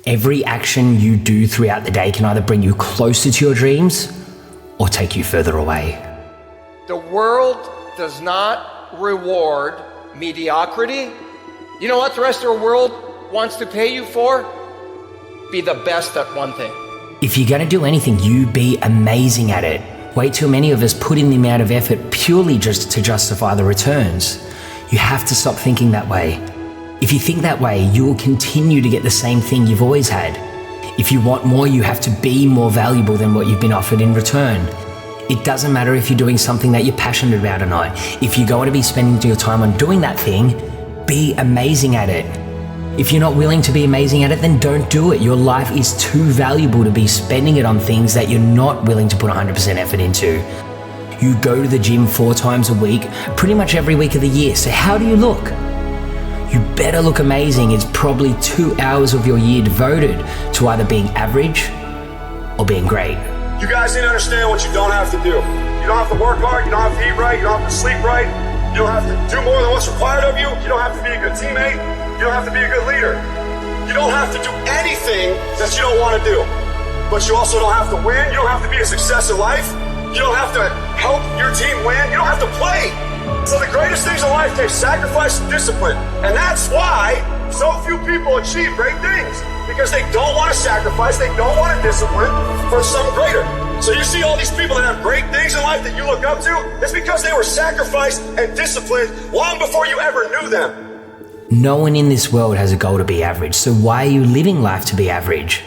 Every action you do throughout the day can either bring you closer to your dreams or take you further away. The world does not reward mediocrity. You know what the rest of the world wants to pay you for? Be the best at one thing. If you're going to do anything, you be amazing at it. Way too many of us put in the amount of effort purely just to justify the returns. You have to stop thinking that way. If you think that way, you will continue to get the same thing you've always had. If you want more, you have to be more valuable than what you've been offered in return. It doesn't matter if you're doing something that you're passionate about or not. If you're going to be spending your time on doing that thing, be amazing at it. If you're not willing to be amazing at it, then don't do it. Your life is too valuable to be spending it on things that you're not willing to put 100% effort into. You go to the gym 4 times a week, pretty much every week of the year. So how do you look? You better look amazing. It's probably 2 hours of your year devoted to either being average or being great. You guys need to understand what you don't have to do. You don't have to work hard, you don't have to eat right, you don't have to sleep right, you don't have to do more than what's required of you, you don't have to be a good teammate, you don't have to be a good leader. You don't have to do anything that you don't want to do. But you also don't have to win, you don't have to be a success in life, you don't have to help your team win, you don't have to play. So the greatest things in life take sacrifice and discipline. And that's why so few people achieve great things. Because they don't want to sacrifice, they don't want to discipline for something greater. So you see all these people that have great things in life that you look up to, it's because they were sacrificed and disciplined long before you ever knew them. No one in this world has a goal to be average, so why are you living life to be average?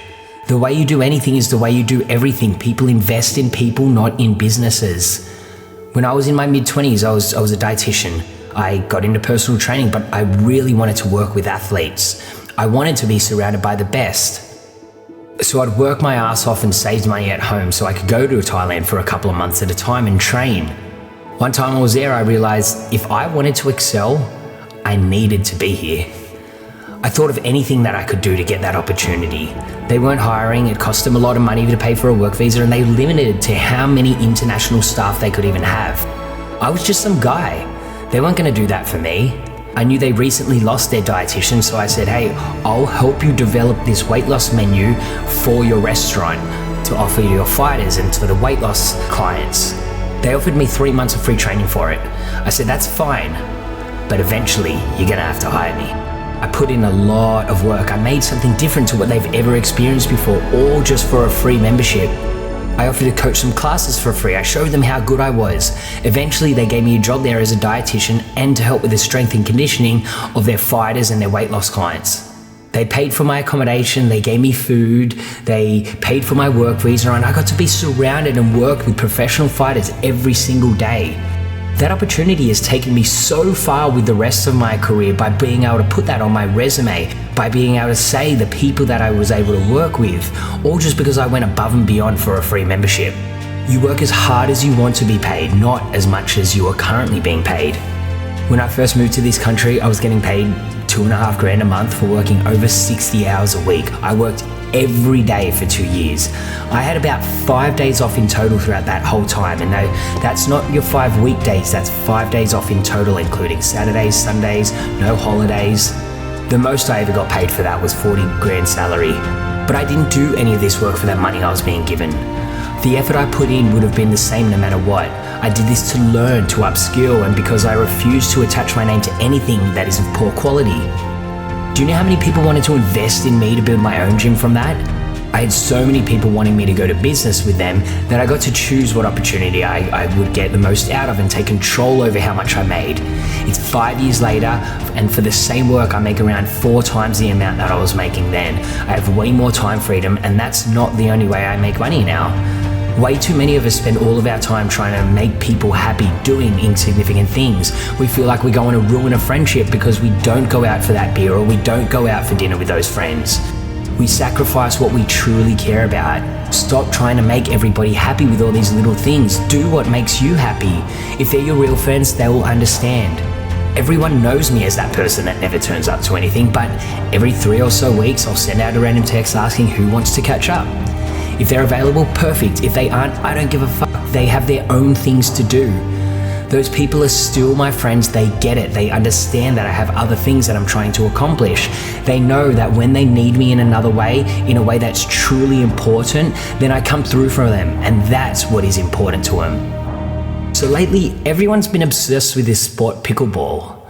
The way you do anything is the way you do everything. People invest in people, not in businesses. When I was in my mid-20s, I was a dietitian. I got into personal training, but I really wanted to work with athletes. I wanted to be surrounded by the best. So I'd work my ass off and save money at home so I could go to Thailand for a couple of months at a time and train. One time I was there, I realized if I wanted to excel, I needed to be here. I thought of anything that I could do to get that opportunity. They weren't hiring, it cost them a lot of money to pay for a work visa, and they limited to how many international staff they could even have. I was just some guy. They weren't going to do that for me. I knew they recently lost their dietitian, so I said, hey, I'll help you develop this weight loss menu for your restaurant to offer your fighters and to the weight loss clients. They offered me 3 months of free training for it. I said, that's fine, but eventually you're gonna have to hire me. I put in a lot of work. I made something different to what they've ever experienced before, all just for a free membership. I offered to coach some classes for free. I showed them how good I was. Eventually, they gave me a job there as a dietitian and to help with the strength and conditioning of their fighters and their weight loss clients. They paid for my accommodation, they gave me food, they paid for my work visa, and I got to be surrounded and work with professional fighters every single day. That opportunity has taken me so far with the rest of my career by being able to put that on my resume, by being able to say the people that I was able to work with, all just because I went above and beyond for a free membership. You work as hard as you want to be paid, not as much as you are currently being paid. When I first moved to this country, I was getting paid $2.5 grand a month for working over 60 hours a week. I worked every day for 2 years. I had about 5 days off in total throughout that whole time, and no, that's not your 5 weekdays, that's 5 days off in total, including Saturdays, Sundays, no holidays. The most I ever got paid for that was 40 grand salary. But I didn't do any of this work for that money I was being given. The effort I put in would have been the same no matter what. I did this to learn, to upskill, and because I refused to attach my name to anything that is of poor quality. Do you know how many people wanted to invest in me to build my own gym from that? I had so many people wanting me to go to business with them that I got to choose what opportunity I would get the most out of and take control over how much I made. It's 5 years later, and for the same work, I make around 4 times the amount that I was making then. I have way more time freedom, and that's not the only way I make money now. Way too many of us spend all of our time trying to make people happy doing insignificant things. We feel like we're going to ruin a friendship because we don't go out for that beer or we don't go out for dinner with those friends. We sacrifice what we truly care about. Stop trying to make everybody happy with all these little things. Do what makes you happy. If they're your real friends, they will understand. Everyone knows me as that person that never turns up to anything, but every 3 or so weeks, I'll send out a random text asking who wants to catch up. If they're available, perfect. If they aren't, I don't give a fuck. They have their own things to do. Those people are still my friends. They get it. They understand that I have other things that I'm trying to accomplish. They know that when they need me in another way, in a way that's truly important, then I come through for them. And that's what is important to them. So lately, everyone's been obsessed with this sport, pickleball.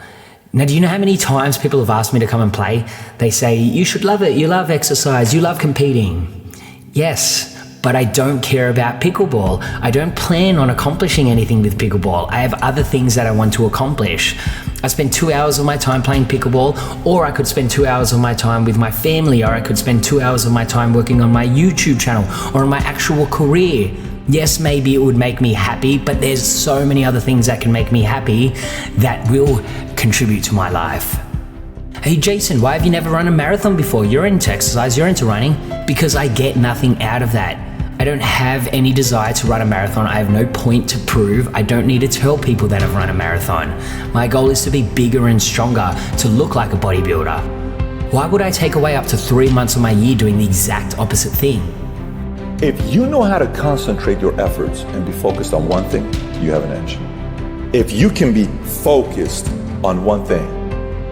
Now, do you know how many times people have asked me to come and play? They say, you should love it. You love exercise. You love competing. Yes, but I don't care about pickleball. I don't plan on accomplishing anything with pickleball. I have other things that I want to accomplish. I spend 2 hours of my time playing pickleball, or I could spend 2 hours of my time with my family, or I could spend 2 hours of my time working on my YouTube channel or on my actual career. Yes, maybe it would make me happy, but there's so many other things that can make me happy that will contribute to my life. Hey Jason, why have you never run a marathon before? You're into exercise, you're into running. Because I get nothing out of that. I don't have any desire to run a marathon. I have no point to prove. I don't need to tell people that I've run a marathon. My goal is to be bigger and stronger, to look like a bodybuilder. Why would I take away up to 3 months of my year doing the exact opposite thing? If you know how to concentrate your efforts and be focused on one thing, you have an edge. If you can be focused on one thing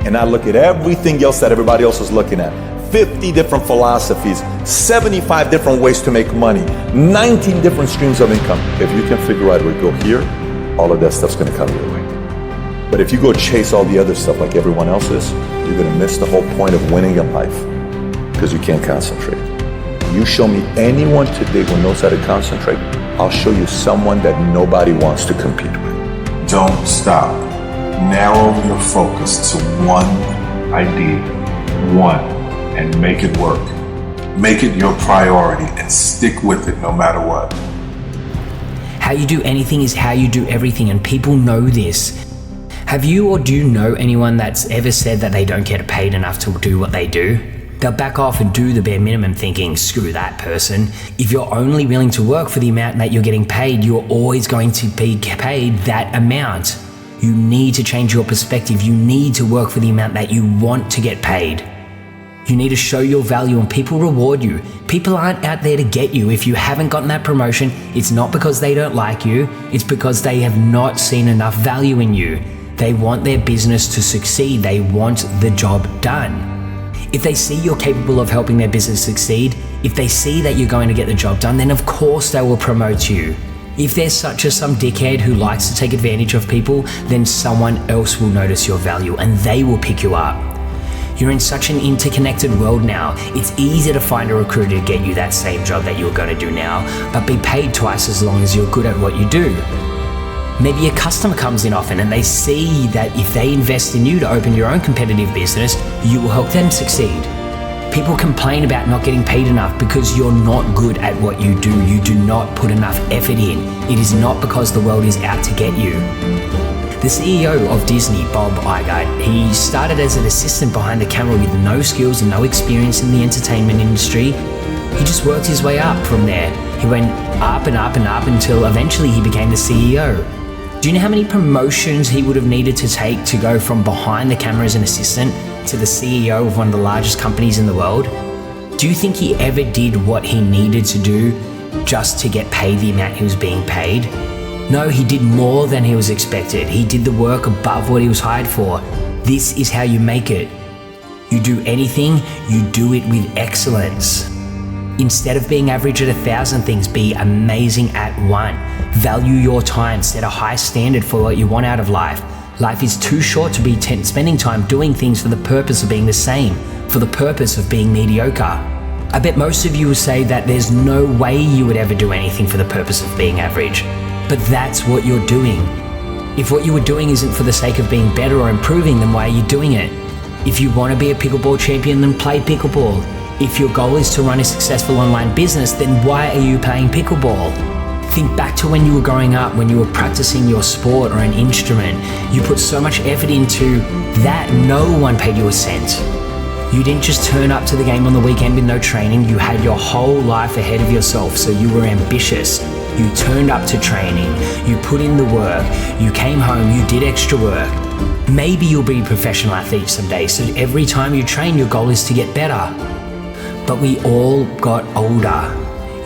and not look at everything else that everybody else is looking at, 50 different philosophies, 75 different ways to make money, 19 different streams of income. If you can figure out where to go here, all of that stuff's gonna come your way. But if you go chase all the other stuff like everyone else is, you're gonna miss the whole point of winning in life because you can't concentrate. You show me anyone today who knows how to concentrate, I'll show you someone that nobody wants to compete with. Don't stop. Narrow your focus to one idea, and make it work. Make it your priority and stick with it no matter what. How you do anything is how you do everything, and people know this. Have you or do you know anyone that's ever said that they don't get paid enough to do what they do? They'll back off and do the bare minimum thinking, screw that person. If you're only willing to work for the amount that you're getting paid, you're always going to be paid that amount. You need to change your perspective. You need to work for the amount that you want to get paid. You need to show your value and people reward you. People aren't out there to get you. If you haven't gotten that promotion, it's not because they don't like you. It's because they have not seen enough value in you. They want their business to succeed. They want the job done. If they see you're capable of helping their business succeed, if they see that you're going to get the job done, then of course they will promote you. If there's some dickhead who likes to take advantage of people, then someone else will notice your value and they will pick you up. You're in such an interconnected world now. It's easy to find a recruiter to get you that same job that you're going to do now, but be paid twice as long as you're good at what you do. Maybe a customer comes in often and they see that if they invest in you to open your own competitive business, you will help them succeed. People complain about not getting paid enough because you're not good at what you do. You do not put enough effort in. It is not because the world is out to get you. The CEO of Disney, Bob Iger, he started as an assistant behind the camera with no skills and no experience in the entertainment industry. He just worked his way up from there. He went up and up and up until eventually he became the CEO. Do you know how many promotions he would have needed to take to go from behind the camera as an assistant to the CEO of one of the largest companies in the world? Do you think he ever did what he needed to do just to get paid the amount he was being paid? No, he did more than he was expected. He did the work above what he was hired for. This is how you make it. You do anything, you do it with excellence. Instead of being average at 1,000 things, be amazing at one. Value your time, set a high standard for what you want out of life. Life is too short to be spending time doing things for the purpose of being the same, for the purpose of being mediocre. I bet most of you will say that there's no way you would ever do anything for the purpose of being average. But that's what you're doing. If what you were doing isn't for the sake of being better or improving, then why are you doing it? If you want to be a pickleball champion, then play pickleball. If your goal is to run a successful online business, then why are you playing pickleball? Think back to when you were growing up, when you were practicing your sport or an instrument. You put so much effort into that, no one paid you a cent. You didn't just turn up to the game on the weekend with no training. You had your whole life ahead of yourself, so you were ambitious. You turned up to training. You put in the work. You came home. You did extra work. Maybe you'll be a professional athlete someday, so every time you train, your goal is to get better. But we all got older.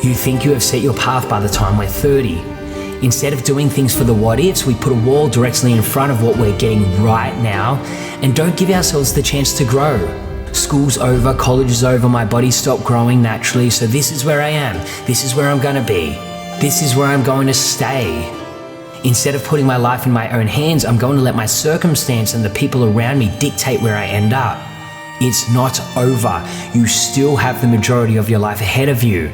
You think you have set your path by the time we're 30. Instead of doing things for the what ifs, we put a wall directly in front of what we're getting right now and don't give ourselves the chance to grow. School's over, college is over, my body stopped growing naturally, so this is where I am. This is where I'm gonna be. This is where I'm going to stay. Instead of putting my life in my own hands, I'm going to let my circumstance and the people around me dictate where I end up. It's not over. You still have the majority of your life ahead of you.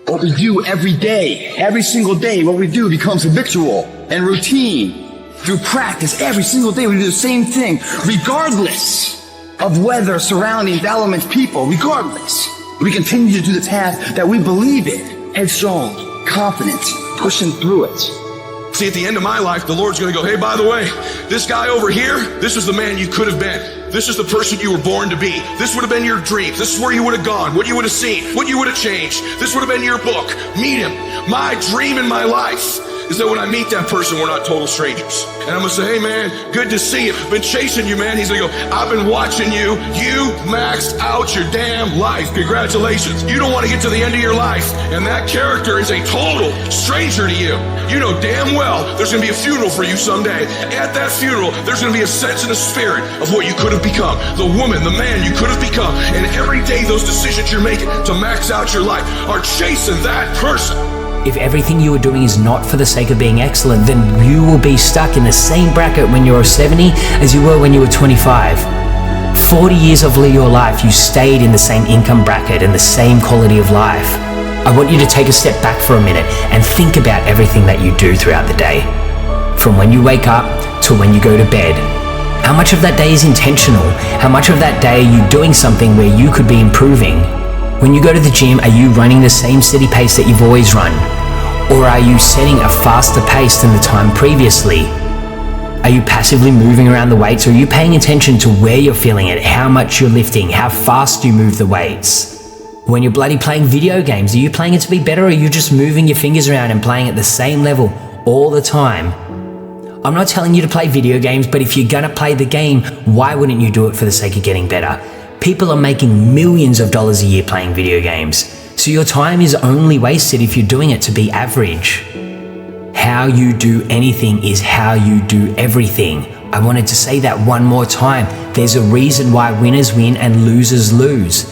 What we do every day, every single day, what we do becomes habitual and routine. Through practice, every single day we do the same thing, regardless of weather, surroundings, elements, people, regardless. We continue to do the task that we believe in, headstrong, confident, pushing through it. See, at the end of my life, the Lord's going to go, hey, by the way, this guy over here, this is the man you could have been. This is the person you were born to be. This would have been your dreams. This is where you would have gone, what you would have seen, what you would have changed. This would have been your book. Meet him. My dream in my life is that when I meet that person, we're not total strangers. And I'm going to say, hey, man, good to see you. Been chasing you, man. He's going to go, I've been watching you. You maxed out your damn life. Congratulations. You don't want to get to the end of your life, and that character is a total stranger to you. You know damn well there's going to be a funeral for you someday. At that funeral, there's going to be a sense and a spirit of what you could have become, the woman, the man you could have become. And every day those decisions you're making to max out your life are chasing that person. If everything you are doing is not for the sake of being excellent, then you will be stuck in the same bracket when you're 70 as you were when you were 25. 40 years of your life, you stayed in the same income bracket and the same quality of life. I want you to take a step back for a minute and think about everything that you do throughout the day. From when you wake up to when you go to bed. How much of that day is intentional? How much of that day are you doing something where you could be improving? When you go to the gym, are you running the same steady pace that you've always run? Or are you setting a faster pace than the time previously? Are you passively moving around the weights, or are you paying attention to where you're feeling it, how much you're lifting, how fast you move the weights? When you're bloody playing video games, are you playing it to be better, or are you just moving your fingers around and playing at the same level all the time? I'm not telling you to play video games, but if you're gonna play the game, why wouldn't you do it for the sake of getting better? People are making millions of dollars a year playing video games. So your time is only wasted if you're doing it to be average. How you do anything is how you do everything. I wanted to say that one more time. There's a reason why winners win and losers lose.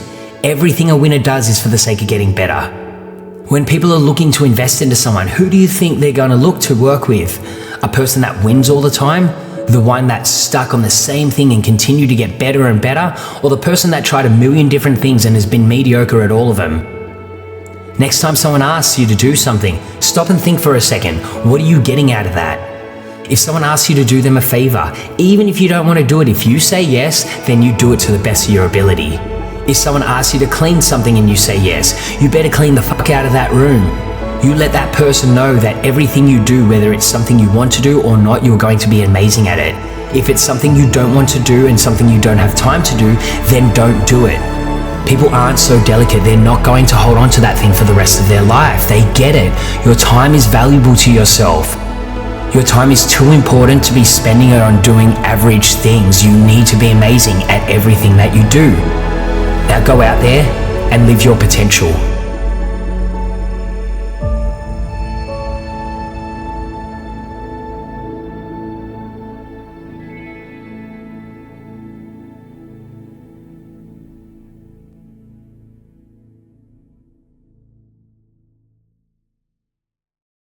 Everything a winner does is for the sake of getting better. When people are looking to invest into someone, who do you think they're going to look to work with? A person that wins all the time? The one that's stuck on the same thing and continue to get better and better? Or the person that tried a million different things and has been mediocre at all of them? Next time someone asks you to do something, stop and think for a second. What are you getting out of that? If someone asks you to do them a favor, even if you don't want to do it, if you say yes, then you do it to the best of your ability. If someone asks you to clean something and you say yes, you better clean the fuck out of that room. You let that person know that everything you do, whether it's something you want to do or not, you're going to be amazing at it. If it's something you don't want to do and something you don't have time to do, then don't do it. People aren't so delicate, they're not going to hold on to that thing for the rest of their life. They get it. Your time is valuable to yourself. Your time is too important to be spending it on doing average things. You need to be amazing at everything that you do. Now go out there and live your potential.